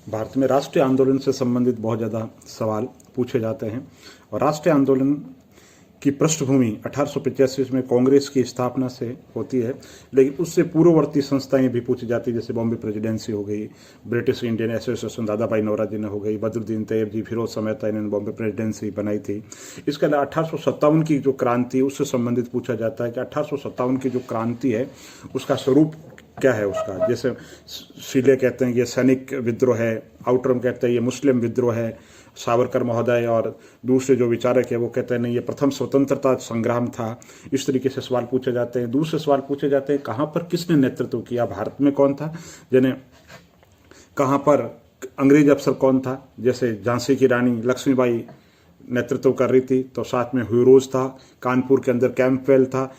भारत में राष्ट्रीय आंदोलन से संबंधित बहुत ज़्यादा सवाल पूछे जाते हैं और राष्ट्रीय आंदोलन की पृष्ठभूमि 1885 में कांग्रेस की स्थापना से होती है, लेकिन उससे पूर्ववर्ती संस्थाएं भी पूछी जाती है, जैसे बॉम्बे प्रेसिडेंसी हो गई, ब्रिटिश इंडियन एसोसिएशन दादा भाई नौरोजी ने हो गई, बदरुद्दीन तैयब जी, फिरोज समेता इन्होंने बॉम्बे प्रेसिडेंसी बनाई थी। इसके अलावा 1857 की जो क्रांति उससे संबंधित पूछा जाता है कि 1857 की जो क्रांति है उसका स्वरूप क्या है उसका। जैसे शीले कहते हैं ये सैनिक विद्रोह है, आउटरम कहते हैं ये मुस्लिम विद्रोह है, सावरकर महोदय और दूसरे जो विचारक है वो कहते हैं नहीं ये प्रथम स्वतंत्रता संग्राम था। इस तरीके से सवाल पूछे जाते हैं। दूसरे सवाल पूछे जाते हैं कहाँ पर किसने नेतृत्व किया, भारत में कौन था, यानी कहाँ पर अंग्रेज अफसर कौन था। जैसे झांसी की रानी लक्ष्मीबाई नेतृत्व कर रही थी तो साथ में हुईरोज था, कानपुर के अंदर कैंपवेल था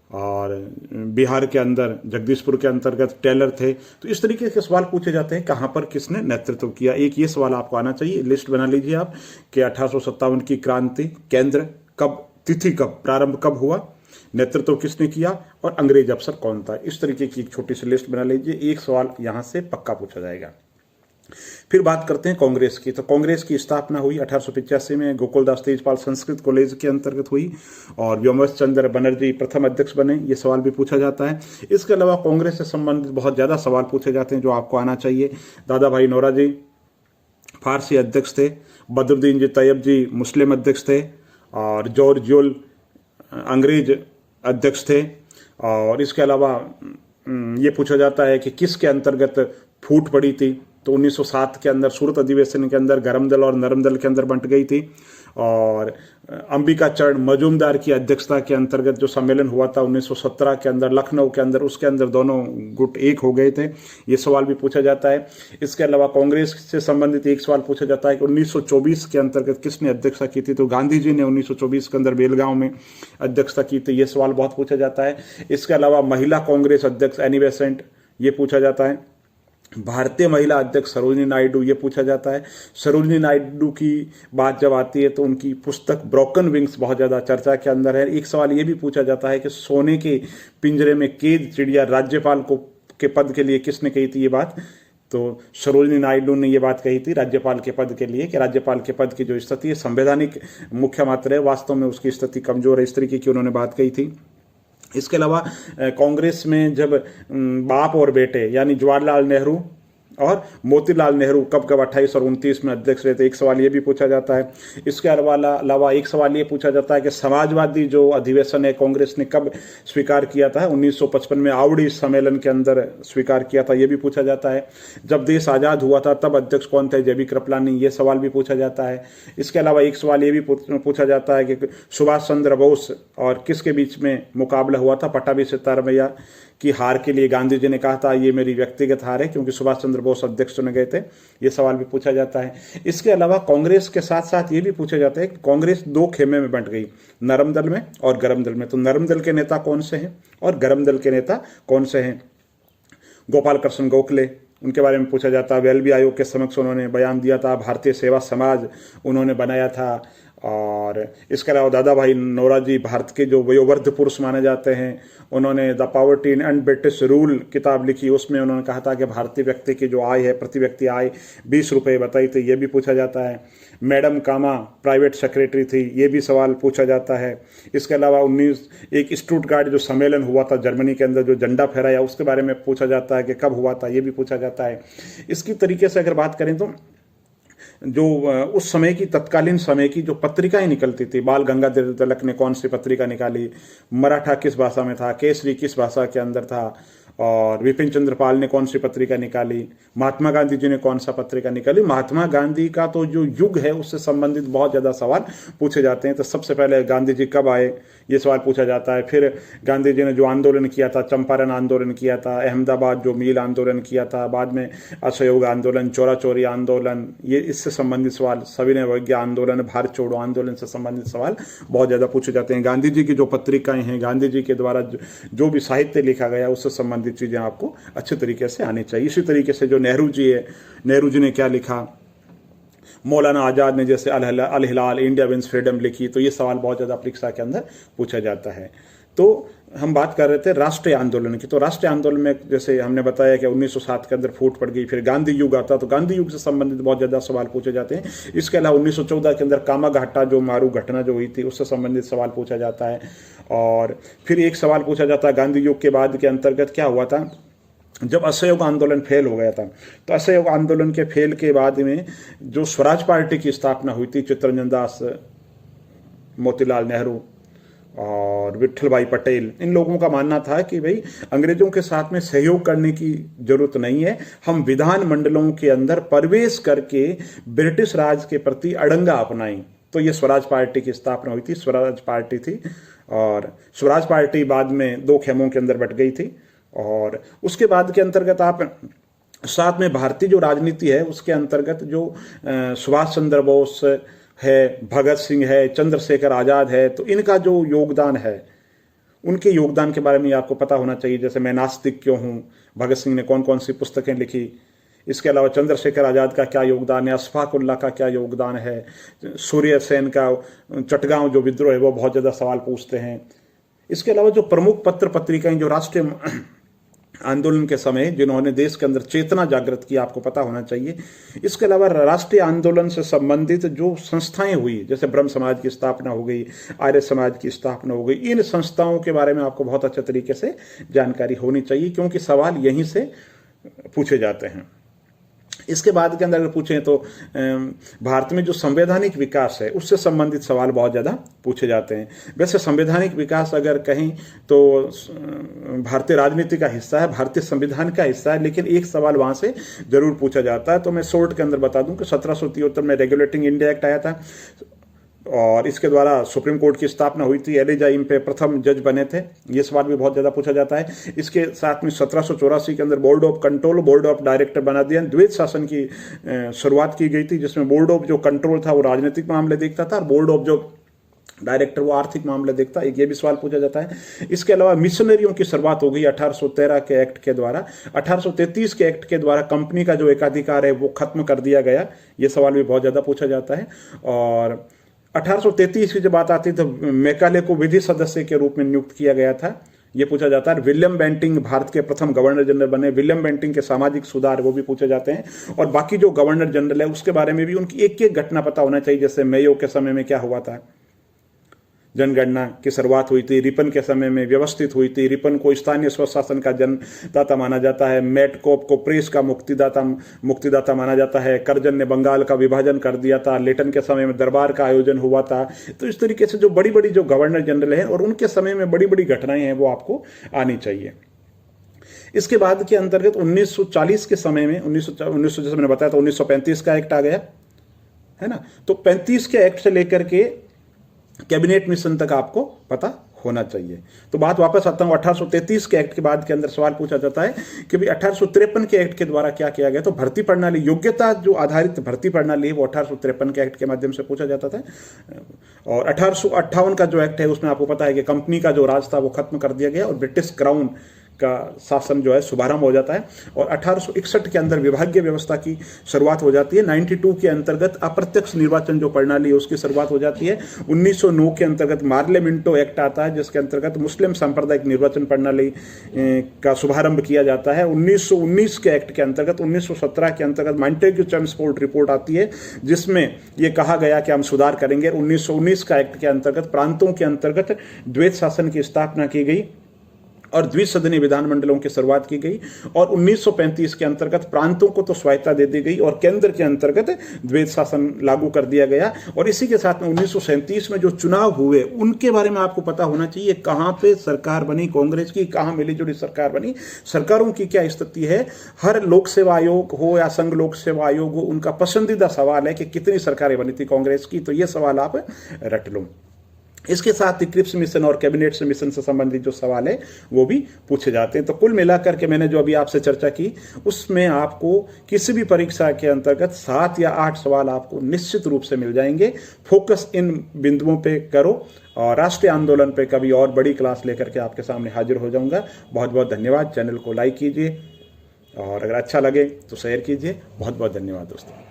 और बिहार के अंदर जगदीशपुर के अंतर्गत टेलर थे। तो इस तरीके के सवाल पूछे जाते हैं कहाँ पर किसने नेतृत्व किया। एक ये सवाल आपको आना चाहिए, लिस्ट बना लीजिए आप कि 1857 की क्रांति केंद्र कब, तिथि कब, प्रारंभ कब हुआ, नेतृत्व किसने किया और अंग्रेज अफसर कौन था। इस तरीके की एक छोटी सी लिस्ट बना लीजिए, एक सवाल यहाँ से पक्का पूछा जाएगा। फिर बात करते हैं कांग्रेस की। तो कांग्रेस की स्थापना हुई 1885 में, गोकुलदास तेजपाल संस्कृत कॉलेज के अंतर्गत हुई और व्योमवंश चंद्र बनर्जी प्रथम अध्यक्ष बने। ये सवाल भी पूछा जाता है। इसके अलावा कांग्रेस से संबंधित बहुत ज़्यादा सवाल पूछे जाते हैं जो आपको आना चाहिए। दादा भाई नौरोजी फारसी अध्यक्ष थे, बदरुद्दीन जी तैयब जी मुस्लिम अध्यक्ष थे और जॉर्ज यूल अंग्रेज अध्यक्ष थे। और इसके अलावा ये पूछा जाता है कि किसके अंतर्गत फूट पड़ी थी। तो 1907 के अंदर सूरत अधिवेशन के अंदर गरम दल और नरम दल के अंदर बंट गई थी और अंबिका चरण मजूमदार की अध्यक्षता के अंतर्गत जो सम्मेलन हुआ था 1917 के अंदर लखनऊ के अंदर, उसके अंदर दोनों गुट एक हो गए थे। ये सवाल भी पूछा जाता है। इसके अलावा कांग्रेस से संबंधित एक सवाल पूछा जाता है कि 1924 के अंतर्गत किसने अध्यक्षता की थी। तो गांधी जी ने 1924 के अंदर बेलगांव में अध्यक्षता की थी। ये सवाल बहुत पूछा जाता है। इसके अलावा महिला कांग्रेस अध्यक्ष एनी बेसेंट, ये पूछा जाता है। भारतीय महिला अध्यक्ष सरोजिनी नायडू, ये पूछा जाता है। सरोजिनी नायडू की बात जब आती है तो उनकी पुस्तक ब्रोकन विंग्स बहुत ज़्यादा चर्चा के अंदर है। एक सवाल ये भी पूछा जाता है कि सोने के पिंजरे में कैद चिड़िया राज्यपाल को के पद के लिए किसने कही थी ये बात। तो सरोजिनी नायडू ने ये बात कही थी राज्यपाल के पद के लिए कि राज्यपाल के पद की जो स्थिति है संवैधानिक मुख्य मात्र है, वास्तव में उसकी स्थिति कमजोर है। इस तरीके की उन्होंने बात कही थी। इसके अलावा कांग्रेस में जब बाप और बेटे यानी जवाहरलाल नेहरू और मोतीलाल नेहरू कब कब 28 और 29 में अध्यक्ष रहे थे, एक सवाल ये भी पूछा जाता है। इसके अलावा एक सवाल ये पूछा जाता है कि समाजवादी जो अधिवेशन है कांग्रेस ने कब स्वीकार किया था। 1955 में आवड़ी सम्मेलन के अंदर स्वीकार किया था, ये भी पूछा जाता है। जब देश आज़ाद हुआ था तब अध्यक्ष कौन थे, जेबी कृपलानी, ये सवाल भी पूछा जाता है। इसके अलावा एक सवाल ये भी पूछा जाता है कि सुभाष चंद्र बोस और किसके बीच में मुकाबला हुआ था। पट्टाभी सितारमैया की हार के लिए गांधी जी ने कहा था ये मेरी व्यक्तिगत हार है, क्योंकि सुभाष चंद्र बोस अध्यक्ष चुने गए थे। ये सवाल भी पूछा जाता है। इसके अलावा कांग्रेस के साथ साथ ये भी पूछा जाता है कि कांग्रेस दो खेमे में बंट गई, नरम दल में और गरम दल में। तो नरम दल के नेता कौन से हैं और गरम दल के नेता कौन से हैं। गोपाल कृष्ण गोखले, उनके बारे में पूछा जाता है। वेलबी आयोग के समक्ष उन्होंने बयान दिया था। भारतीय सेवा समाज उन्होंने बनाया था। और इसके अलावा दादा भाई नौरोजी भारत के जो वयोवृद्ध पुरुष माने जाते हैं, उन्होंने the poverty and British rule किताब लिखी। उसमें उन्होंने कहा था कि भारतीय व्यक्ति की जो आय है, प्रति व्यक्ति आय 20 रुपये बताई थी, ये भी पूछा जाता है। मैडम कामा प्राइवेट सेक्रेटरी थी, ये भी सवाल पूछा जाता है। इसके अलावा एक स्टुटगार्ट जो सम्मेलन हुआ था जर्मनी के अंदर, जो झंडा फहराया, उसके बारे में पूछा जाता है कि कब हुआ था, ये भी पूछा जाता है। इसकी तरीके से अगर बात करें तो जो उस समय की तत्कालीन समय की जो पत्रिकाएं निकलती थी, बाल गंगाधर तिलक ने कौन सी पत्रिका निकाली, मराठा किस भाषा में था, केसरी किस भाषा के अंदर था, और विपिन चंद्र पाल ने कौन सी पत्रिका निकाली, महात्मा गांधी जी ने कौन सा पत्रिका निकाली। महात्मा गांधी का तो जो युग है उससे संबंधित बहुत ज़्यादा सवाल पूछे जाते हैं। तो सबसे पहले गांधी जी कब आए, ये सवाल पूछा जाता है। फिर गांधी जी ने जो आंदोलन किया था, चंपारण आंदोलन किया था, अहमदाबाद जो मील आंदोलन किया था, बाद में असहयोग आंदोलन, चोरा चोरी आंदोलन, ये इससे संबंधित सवाल, सविनय अवज्ञा आंदोलन, भारत छोड़ो आंदोलन से संबंधित सवाल बहुत ज़्यादा पूछे जाते हैं। गांधी जी की जो पत्रिकाएं हैं, गांधी जी के द्वारा जो भी साहित्य लिखा गया उससे संबंधित चीज़ें आपको अच्छे तरीके से आनी चाहिए। इसी तरीके से जो नेहरू जी है, नेहरू जी ने क्या लिखा, मौलाना आज़ाद ने जैसे अल हिलाल इंडिया विंस फ्रीडम लिखी, तो ये सवाल बहुत ज़्यादा परीक्षा के अंदर पूछा जाता है। तो हम बात कर रहे थे राष्ट्रीय आंदोलन की। तो राष्ट्रीय आंदोलन में जैसे हमने बताया कि 1907 के अंदर फूट पड़ गई, फिर गांधी युग आता, तो गांधी युग से संबंधित बहुत ज़्यादा सवाल पूछे जाते हैं। इसके अलावा 1914 के अंदर कामाघाटा जो मारू घटना जो हुई थी उससे संबंधित सवाल पूछा जाता है। और फिर एक सवाल पूछा जाता है गांधी युग के बाद के अंतर्गत क्या हुआ था, जब असहयोग आंदोलन फेल हो गया था। तो असहयोग आंदोलन के फेल के बाद में जो स्वराज पार्टी की स्थापना हुई थी, चित्तरंजन दास, मोतीलाल नेहरू और विट्ठल भाई पटेल, इन लोगों का मानना था कि भाई अंग्रेजों के साथ में सहयोग करने की जरूरत नहीं है, हम विधान मंडलों के अंदर प्रवेश करके ब्रिटिश राज के प्रति अड़ंगा अपनाएं। तो ये स्वराज पार्टी की स्थापना हुई थी, स्वराज पार्टी थी। और स्वराज पार्टी बाद में 2 खेमों के अंदर बट गई थी। और उसके बाद के अंतर्गत आप साथ में भारतीय जो राजनीति है उसके अंतर्गत जो सुभाष चंद्र बोस है, भगत सिंह है, चंद्रशेखर आज़ाद है, तो इनका जो योगदान है, उनके योगदान के बारे में आपको पता होना चाहिए। जैसे मैं नास्तिक क्यों हूँ, भगत सिंह ने कौन कौन सी पुस्तकें लिखी, इसके अलावा चंद्रशेखर आज़ाद का क्या योगदान है, अशफाक उल्लाह का क्या योगदान है, सूर्य सेन का चटगांव जो विद्रोह है वो बहुत ज़्यादा सवाल पूछते हैं। इसके अलावा जो प्रमुख पत्र पत्रिकाएं जो राष्ट्रीय आंदोलन के समय जिन्होंने देश के अंदर चेतना जागृत की, आपको पता होना चाहिए। इसके अलावा राष्ट्रीय आंदोलन से संबंधित जो संस्थाएं हुई, जैसे ब्रह्म समाज की स्थापना हो गई, आर्य समाज की स्थापना हो गई, इन संस्थाओं के बारे में आपको बहुत अच्छे तरीके से जानकारी होनी चाहिए, क्योंकि सवाल यहीं से पूछे जाते हैं। इसके बाद के अंदर अगर पूछें तो भारत में जो संवैधानिक विकास है उससे संबंधित सवाल बहुत ज़्यादा पूछे जाते हैं। वैसे संवैधानिक विकास अगर कहें तो भारतीय राजनीति का हिस्सा है, भारतीय संविधान का हिस्सा है, लेकिन एक सवाल वहाँ से जरूर पूछा जाता है। तो मैं शॉर्ट के अंदर बता दूं कि 1773 में रेगुलेटिंग इंडिया एक्ट आया था और इसके द्वारा सुप्रीम कोर्ट की स्थापना हुई थी। एलिजा इम्पे प्रथम जज बने थे, ये सवाल भी बहुत ज़्यादा पूछा जाता है। इसके साथ में 1784 के अंदर board of control, board of director बना दिया। द्वैत शासन की शुरुआत की गई थी, जिसमें बोर्ड ऑफ जो कंट्रोल था वो राजनीतिक मामले देखता था और बोर्ड ऑफ जो डायरेक्टर वो आर्थिक मामले देखता, ये भी सवाल पूछा जाता है। इसके अलावा मिशनरियों की शुरुआत हो गई 1813 के एक्ट के द्वारा। 1833 के एक्ट के द्वारा कंपनी का जो एकाधिकार है वो खत्म कर दिया गया, ये सवाल भी बहुत ज़्यादा पूछा जाता है। और 1833 की जब बात आती तो मैकाले को विधि सदस्य के रूप में नियुक्त किया गया था, ये पूछा जाता है। विलियम बेंटिंग भारत के प्रथम गवर्नर जनरल बने। विलियम बेंटिंग के सामाजिक सुधार वो भी पूछे जाते हैं। और बाकी जो गवर्नर जनरल है उसके बारे में भी उनकी एक एक घटना पता होना चाहिए। जैसे मेयो के समय में क्या हुआ था, जनगणना की शुरुआत हुई थी, रिपन के समय में व्यवस्थित हुई थी। रिपन को स्थानीय स्वशासन का जन्मदाता माना जाता है। मेटकोप को प्रेस का मुक्तिदाता माना जाता है। कर्जन ने बंगाल का विभाजन कर दिया था। लेटन के समय में दरबार का आयोजन हुआ था। तो इस तरीके से जो बड़ी बड़ी जो गवर्नर जनरल हैं और उनके समय में बड़ी बड़ी घटनाएं हैं वो आपको आनी चाहिए। इसके बाद के अंतर्गत 1940 के समय में 1900 जैसे मैंने बताया था 1935 का एक्ट आ गया है ना। तो 35 के एक्ट से लेकर के कैबिनेट मिशन तक आपको पता होना चाहिए। तो बात वापस आता हूं 1833 के एक्ट के बाद के अंदर सवाल पूछा जाता है कि भाई 1853 के एक्ट के द्वारा क्या किया गया। तो भर्ती प्रणाली, योग्यता जो आधारित भर्ती प्रणाली है वो 1853 के एक्ट के माध्यम से पूछा जाता था। और 1858 का जो एक्ट है उसमें आपको पता है कि कंपनी का जो राज था वो खत्म कर दिया गया और ब्रिटिश क्राउन का शासन जो है शुभारंभ हो जाता है। और 1861 के अंदर विभागीय व्यवस्था की शुरुआत हो जाती है। 92 के अंतर्गत अप्रत्यक्ष निर्वाचन जो प्रणाली है उसकी शुरुआत हो जाती है। 1909 के अंतर्गत मार्ले मिंटो एक्ट आता है जिसके अंतर्गत मुस्लिम सांप्रदायिक निर्वाचन प्रणाली का शुभारंभ किया जाता है। 1919 के एक्ट के अंतर्गत 1917 के अंतर्गत मॉन्टेग्यू चेम्सफोर्ड रिपोर्ट आती है जिसमें यह कहा गया कि हम सुधार करेंगे। 1919 का एक्ट के अंतर्गत प्रांतों के अंतर्गत द्वैत शासन की स्थापना की गई और द्विसदनीय विधानमंडलों की शुरुआत की गई। और 1935 के अंतर्गत प्रांतों को तो स्वायत्ता दे दी गई और केंद्र के अंतर्गत द्वैत शासन लागू कर दिया गया। और इसी के साथ में 1937 में जो चुनाव हुए उनके बारे में आपको पता होना चाहिए, कहां पे सरकार बनी कांग्रेस की, कहां मिलीजुली सरकार बनी, सरकारों की क्या स्थिति है। हर लोक सेवा आयोग हो या संघ लोक सेवा आयोग हो, उनका पसंदीदा सवाल है कि कितनी सरकारें बनी थी कांग्रेस की। तो यह सवाल आप रट लो। इसके साथ ही क्रिप्स मिशन और कैबिनेट मिशन से संबंधित जो सवाल है वो भी पूछे जाते हैं। तो कुल मिलाकर के मैंने जो अभी आपसे चर्चा की उसमें आपको किसी भी परीक्षा के अंतर्गत 7 या 8 सवाल आपको निश्चित रूप से मिल जाएंगे। फोकस इन बिंदुओं पे करो और राष्ट्रीय आंदोलन पे कभी और बड़ी क्लास लेकर के आपके सामने हाजिर हो जाऊंगा। बहुत बहुत धन्यवाद। चैनल को लाइक कीजिए और अगर अच्छा लगे तो शेयर कीजिए। बहुत बहुत धन्यवाद दोस्तों।